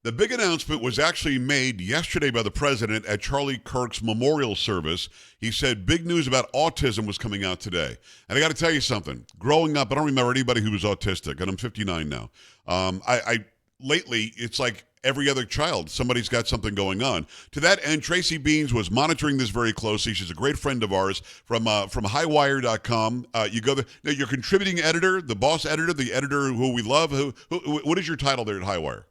The big announcement was actually made yesterday by the president at Charlie Kirk's memorial service. He said big news about autism was coming out today. And I got to tell you something. Growing up, I don't remember anybody who was autistic, and I'm 59 now. I lately, it's like every other child, somebody's got something going on. To that end, Tracy Beanz was monitoring this very closely. She's a great friend of ours from highwire.com. You go there. Now, you're contributing editor, the boss editor, the editor who we love. What is your title there at Highwire?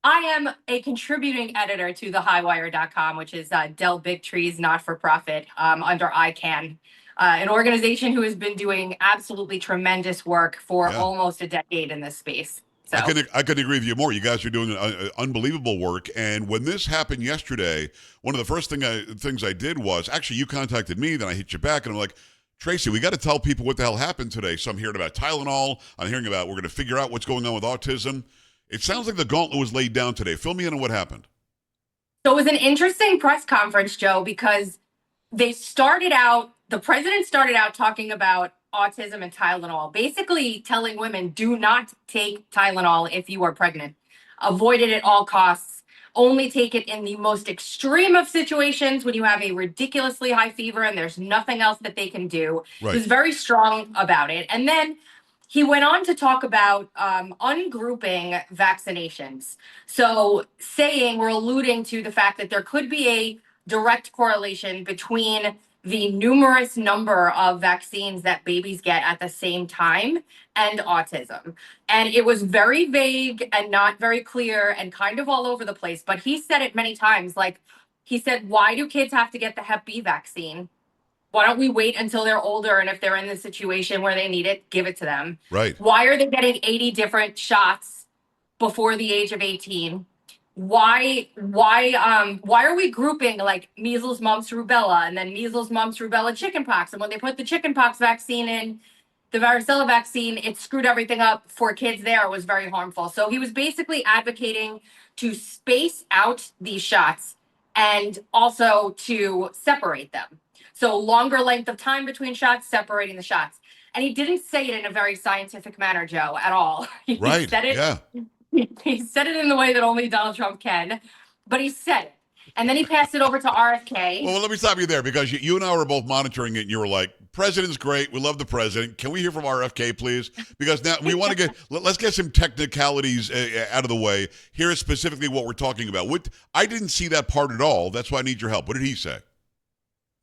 I am a contributing editor to the highwire.com, which is Del Bigtree's not-for-profit under ICANN, an organization who has been doing absolutely tremendous work for Yeah. almost a decade in this space. I So, could agree with you more. You guys are doing unbelievable work. And when this happened yesterday, one of the first things I did was actually you contacted me, then I hit you back, and I'm like, Tracy, we got to tell people what the hell happened today. So I'm hearing about Tylenol. I'm hearing about we're going to figure out what's going on with autism. It sounds like the gauntlet was laid down today. Fill me in on what happened. so it was an interesting press conference, Joe, because the president started out talking about autism and Tylenol, basically telling women, do not take Tylenol if you are pregnant. Avoid it at all costs. Only take it in the most extreme of situations when you have a ridiculously high fever and there's nothing else that they can do. He Right. was very strong about it. And then he went on to talk about ungrouping vaccinations. So, saying we're alluding to the fact that there could be a direct correlation between the numerous number of vaccines that babies get at the same time and autism. And it was very vague and not very clear and kind of all over the place. But he said it many times. Like, he said, why do kids have to get the Hep B vaccine? Why don't we wait until they're older, and if they're in the situation where they need it, give it to them? Right. Why are they getting 80 different shots before the age of 18? Why are we grouping like measles, mumps, rubella, and then measles, mumps, rubella, chickenpox? And when they put the chickenpox vaccine in, the varicella vaccine, it screwed everything up for kids there. It was very harmful. So he was basically advocating to space out these shots and also to separate them. So longer length of time between shots, separating the shots. And he didn't say it in a very scientific manner, Joe, at all. He Right. said it Yeah. he said it in the way that only Donald Trump can, but he said it. And then he passed it over to RFK. Well, let me stop you there because you and I were both monitoring it, and you were like, "President's great. We love the president. Can we hear from RFK, please?" Because now we want to let's get some technicalities out of the way. Here is specifically what we're talking about. I didn't see that part at all. That's why I need your help. What did he say?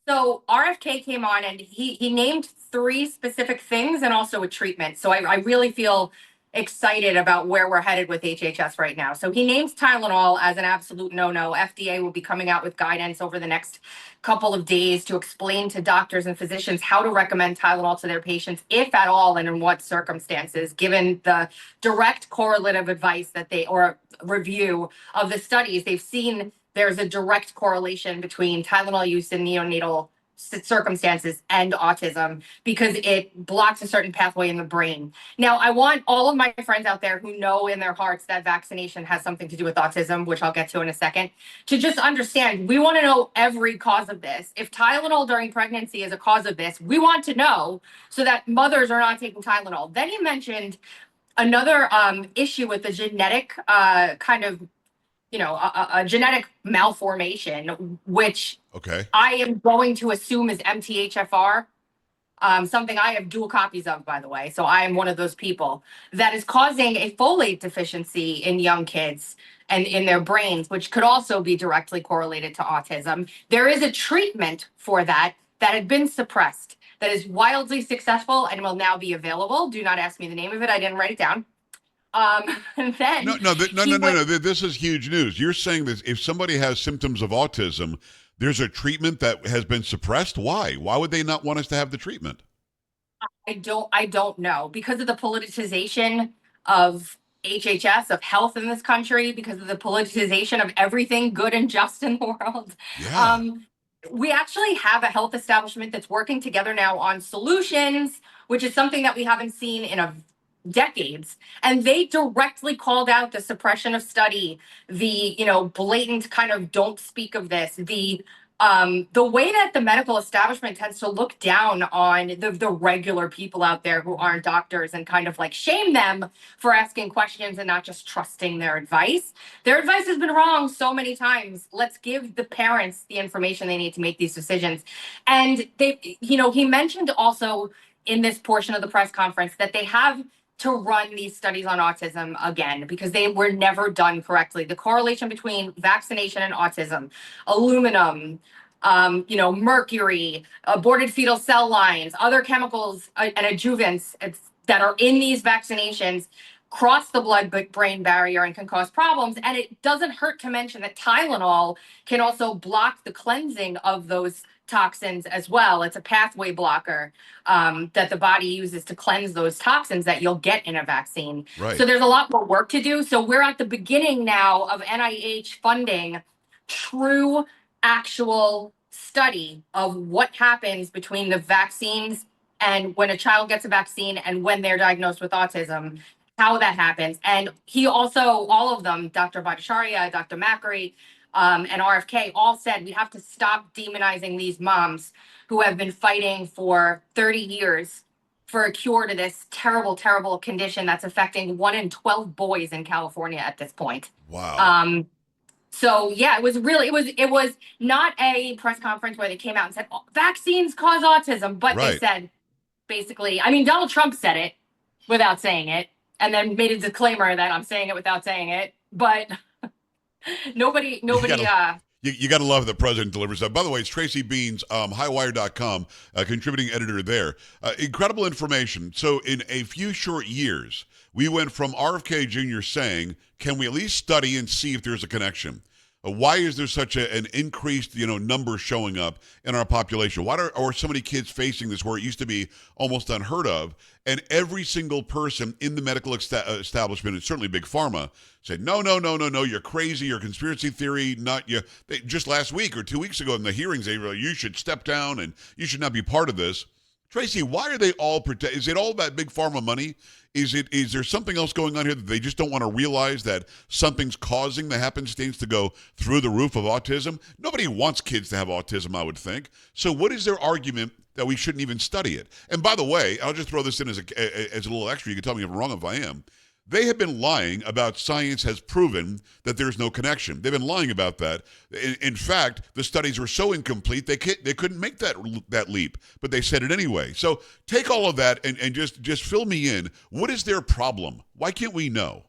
So RFK came on and he named three specific things and also a treatment. So I really feel excited about where we're headed with HHS right now. So he names Tylenol as an absolute no-no. FDA will be coming out with guidance over the next couple of days to explain to doctors and physicians how to recommend Tylenol to their patients, if at all, and in what circumstances, given the direct correlative advice that or review of the studies they've seen. There's a direct correlation between Tylenol use in neonatal circumstances and autism because it blocks a certain pathway in the brain. Now, I want all of my friends out there who know in their hearts that vaccination has something to do with autism, which I'll get to in a second, to just understand we want to know every cause of this. If Tylenol during pregnancy is a cause of this, we want to know so that mothers are not taking Tylenol. Then he mentioned another issue with the genetic kind of a genetic malformation, which Okay. I am going to assume is MTHFR, something I have dual copies of, by the way. So I am one of those people that is causing a folate deficiency in young kids and in their brains, which could also be directly correlated to autism. There is a treatment for that had been suppressed, that is wildly successful and will now be available. Do not ask me the name of it. I didn't write it down. And No, then no, no. This is huge news. You're saying that if somebody has symptoms of autism, there's a treatment that has been suppressed. Why? Why would they not want us to have the treatment? I don't know, because of the politicization of HHS, of health in this country, because of the politicization of everything good and just in the world. Yeah. We actually have a health establishment that's working together now on solutions, which is something that we haven't seen in decades. And they directly called out the suppression of study, the blatant kind of don't speak of this, the The way that the medical establishment tends to look down on the regular people out there who aren't doctors and kind of like shame them for asking questions and not just trusting their advice. Their advice has been wrong so many times. Let's give the parents the information they need to make these decisions. And he mentioned also in this portion of the press conference that they have to run these studies on autism again because they were never done correctly. The correlation between vaccination and autism, aluminum, mercury, aborted fetal cell lines, other chemicals and adjuvants that are in these vaccinations cross the blood-brain barrier and can cause problems. And it doesn't hurt to mention that Tylenol can also block the cleansing of those toxins as well. It's a pathway blocker that the body uses to cleanse those toxins that you'll get in a vaccine. Right. So there's a lot more work to do. So we're at the beginning now of NIH funding true, actual study of what happens between the vaccines and when a child gets a vaccine and when they're diagnosed with autism, how that happens. And he also, all of them, Dr. Bhattacharya, Dr. Macri, and RFK all said we have to stop demonizing these moms who have been fighting for 30 years for a cure to this terrible, terrible condition that's affecting 1 in 12 boys in California at this point. Wow. So yeah, it was not a press conference where they came out and said vaccines cause autism, but Right. they said basically, I mean, Donald Trump said it without saying it and then made a disclaimer that I'm saying it without saying it, but nobody. You got to love that the president delivers that. By the way, it's Tracy Beanz, highwire.com, contributing editor there. Incredible information. So in a few short years, we went from RFK Jr. saying, can we at least study and see if there's a connection? Why is there such an increased, number showing up in our population? Why are so many kids facing this where it used to be almost unheard of? And every single person in the medical establishment, and certainly Big Pharma, said, no, you're crazy, you're conspiracy theory, not you. Just last week or 2 weeks ago in the hearings, they were, you should step down and you should not be part of this. Tracy, why are they all is it all about Big Pharma money? Is there something else going on here that they just don't want to realize that something's causing the happenstance to go through the roof of autism? Nobody wants kids to have autism, I would think. So what is their argument that we shouldn't even study it? And by the way, I'll just throw this in as a little extra. You can tell me if I'm wrong if I am. They have been lying about science has proven that there's no connection. They've been lying about that. In fact, the studies were so incomplete they couldn't make that leap, but they said it anyway. So take all of that and just fill me in. What is their problem? Why can't we know?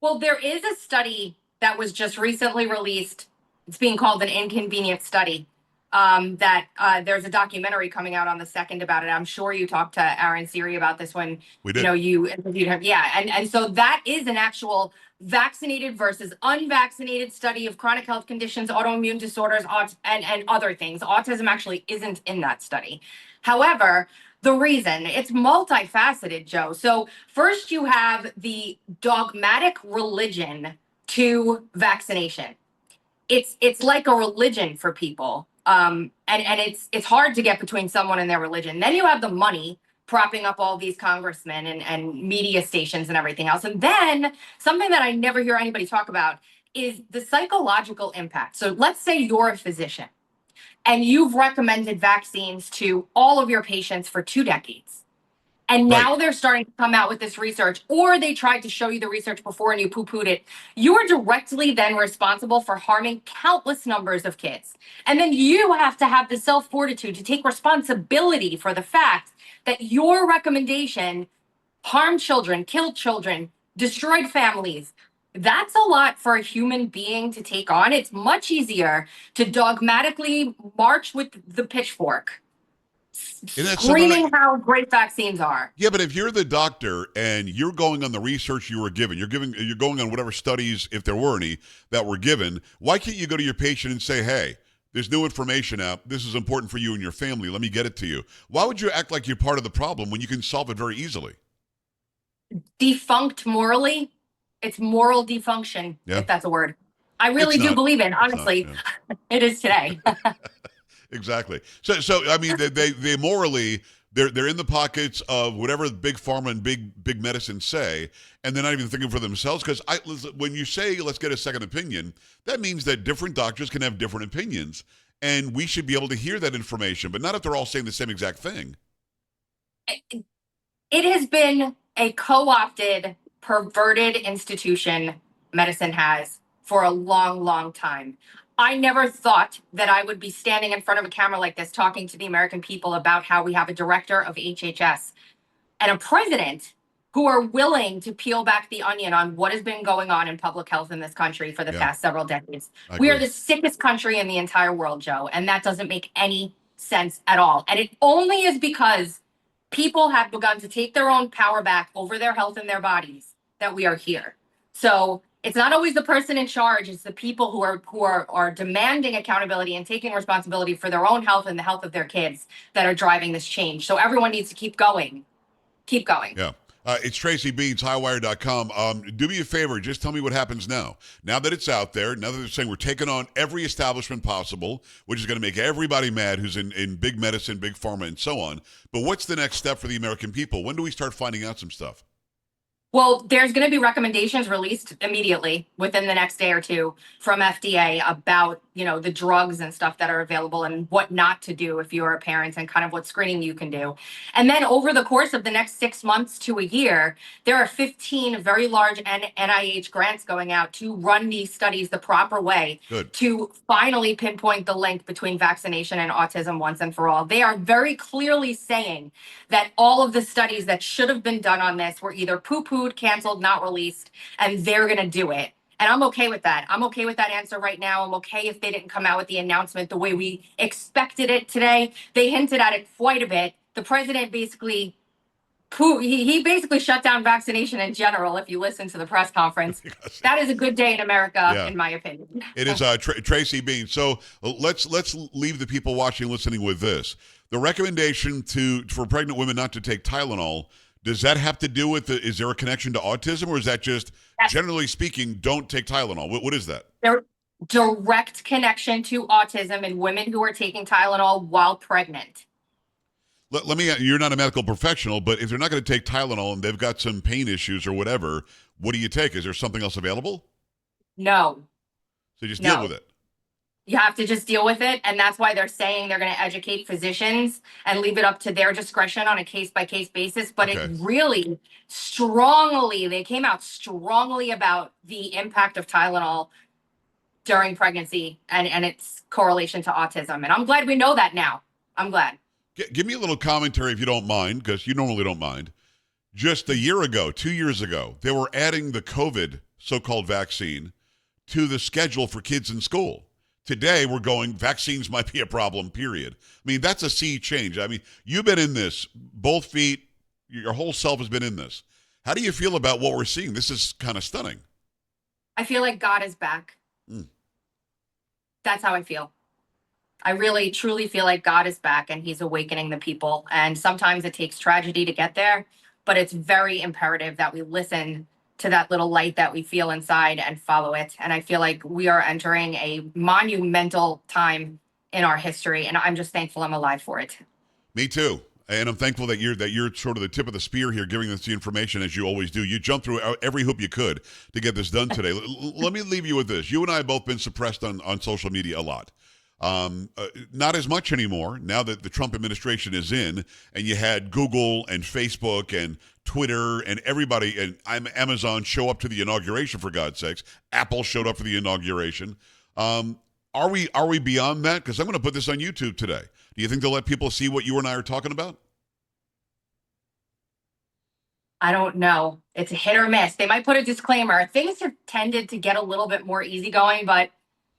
Well, there is a study that was just recently released. It's being called an inconvenient study. There's a documentary coming out on the 2nd about it. I'm sure you talked to Aaron Siri about this when we did. You interviewed him. Yeah, and so that is an actual vaccinated versus unvaccinated study of chronic health conditions, autoimmune disorders, and other things. Autism actually isn't in that study. However, the reason it's multifaceted, Joe. So first you have the dogmatic religion to vaccination. It's like a religion for people. And it's hard to get between someone and their religion. Then you have the money propping up all these congressmen and media stations and everything else. And then something that I never hear anybody talk about is the psychological impact. So let's say you're a physician and you've recommended vaccines to all of your patients for 2 decades. And now they're starting to come out with this research, or they tried to show you the research before and you poo-pooed it. You are directly then responsible for harming countless numbers of kids. And then you have to have the self-fortitude to take responsibility for the fact that your recommendation harmed children, killed children, destroyed families. That's a lot for a human being to take on. It's much easier to dogmatically march with the pitchfork, screaming how great vaccines are. Yeah, but if you're the doctor and you're going on the research you were given, you're going on whatever studies, if there were any, that were given, why can't you go to your patient and say, hey, there's new information out. This is important for you and your family. Let me get it to you. Why would you act like you're part of the problem when you can solve it very easily? Defunct morally. It's moral defunction, if that's a word. I really do believe it, honestly. It is today. Exactly. So I mean, they morally, they're in the pockets of whatever Big Pharma and big medicine say, and they're not even thinking for themselves. Because when you say let's get a second opinion, that means that different doctors can have different opinions, and we should be able to hear that information, but not if they're all saying the same exact thing. It has been a co-opted, perverted institution, medicine has, for a long, long time. I never thought that I would be standing in front of a camera like this talking to the American people about how we have a director of HHS and a president who are willing to peel back the onion on what has been going on in public health in this country for the past several decades. We are the sickest country in the entire world, Joe, and that doesn't make any sense at all. And it only is because people have begun to take their own power back over their health and their bodies that we are here. So it's not always the person in charge, it's the people who are demanding accountability and taking responsibility for their own health and the health of their kids that are driving this change. So everyone needs to keep going. Keep going. Yeah. It's Tracy Beanz, highwire.com. Do me a favor. Just tell me what happens now. Now that it's out there, now that they're saying we're taking on every establishment possible, which is going to make everybody mad who's in big medicine, big pharma, and so on. But what's the next step for the American people? When do we start finding out some stuff? Well, there's going to be recommendations released immediately within the next day or two from FDA about, the drugs and stuff that are available and what not to do if you're a parent and kind of what screening you can do. And then over the course of the next 6 months to a year, there are 15 very large NIH grants going out to run these studies the proper way. Good. To finally pinpoint the link between vaccination and autism once and for all. They are very clearly saying that all of the studies that should have been done on this were either poo-pooed, canceled, not released, and they're going to do it. And I'm okay with that. I'm okay with that answer right now. I'm okay if they didn't come out with the announcement the way we expected it today. They hinted at it quite a bit. The president basically he basically shut down vaccination in general. If you listen to the press conference, that is a good day in America, in my opinion. It is Tracy Beanz. So let's leave the people watching, listening with this. The recommendation for pregnant women not to take Tylenol, does that have to do with is there a connection to autism, or is that just generally speaking, don't take Tylenol? What is that? There direct connection to autism in women who are taking Tylenol while pregnant. Let me, you're not a medical professional, but if they're not going to take Tylenol and they've got some pain issues or whatever, what do you take? Is there something else available? No. So just deal with it. You have to just deal with it. And that's why they're saying they're going to educate physicians and leave it up to their discretion on a case-by-case basis. But it really they came out strongly about the impact of Tylenol during pregnancy and its correlation to autism. And I'm glad we know that now. I'm glad. Give me a little commentary if you don't mind, because you normally don't mind. Just a year ago, 2 years ago, they were adding the COVID so-called vaccine to the schedule for kids in school. Today, we're going, vaccines might be a problem, period. I mean, that's a sea change. I mean, you've been in this, both feet, your whole self has been in this. How do you feel about what we're seeing? This is kind of stunning. I feel like God is back. That's how I feel. I really, truly feel like God is back and he's awakening the people. And sometimes it takes tragedy to get there, but it's very imperative that we listen to that little light that we feel inside and follow it. And I feel like we are entering a monumental time in our history. And I'm just thankful I'm alive for it. Me too. And I'm thankful that you're sort of the tip of the spear here, giving us the information as you always do. You jumped through every hoop you could to get this done today. Let me leave you with this. You and I have both been suppressed on social media a lot. Not as much anymore now that the Trump administration is in, and you had Google and Facebook and Twitter and everybody and Amazon show up to the inauguration, for God's sakes. Apple showed up for the inauguration. Are we beyond that? Because I'm going to put this on YouTube today. Do you think they'll let people see what you and I are talking about? I don't know. It's a hit or miss. They might put a disclaimer. Things have tended to get a little bit more easygoing, but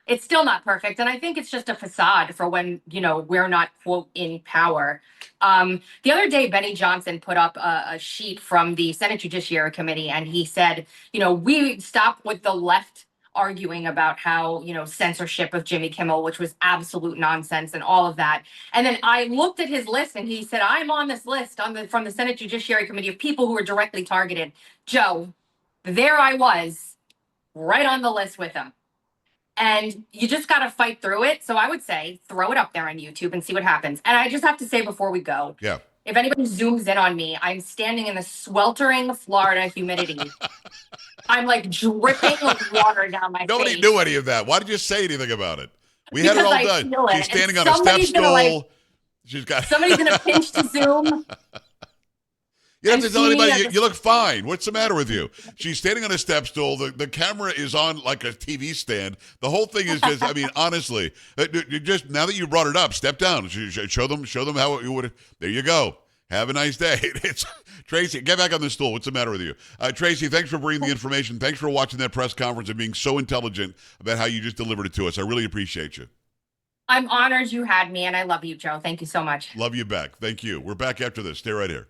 it's still not perfect. And I think it's just a facade for when, we're not, quote, in power. The other day, Benny Johnson put up a sheet from the Senate Judiciary Committee, and he said, we stop with the left arguing about how, censorship of Jimmy Kimmel, which was absolute nonsense and all of that. And then I looked at his list and he said, I'm on this list from the Senate Judiciary Committee of people who were directly targeted. Joe, there I was, right on the list with him. And you just got to fight through it. So I would say throw it up there on YouTube and see what happens. And I just have to say before we go, if anybody zooms in on me, I'm standing in the sweltering Florida humidity. I'm like dripping with water down my face. Nobody knew any of that. Why did you say anything about it? We had her because all I done. feel it. She's And standing on a step somebody's gonna like, stool. She's got. somebody's gonna pinch to Zoom. You don't have and to tell see me anybody. at the- You look fine. What's the matter with you? She's standing on a step stool. The camera is on like a TV stand. The whole thing is just. I mean, honestly, you just now that you brought it up, step down. Show them how you would. There you go. Have a nice day. It's Tracy. Get back on the stool. What's the matter with you, Tracy? Thanks for bringing the information. Thanks for watching that press conference and being so intelligent about how you just delivered it to us. I really appreciate you. I'm honored you had me, and I love you, Joe. Thank you so much. Love you back. Thank you. We're back after this. Stay right here.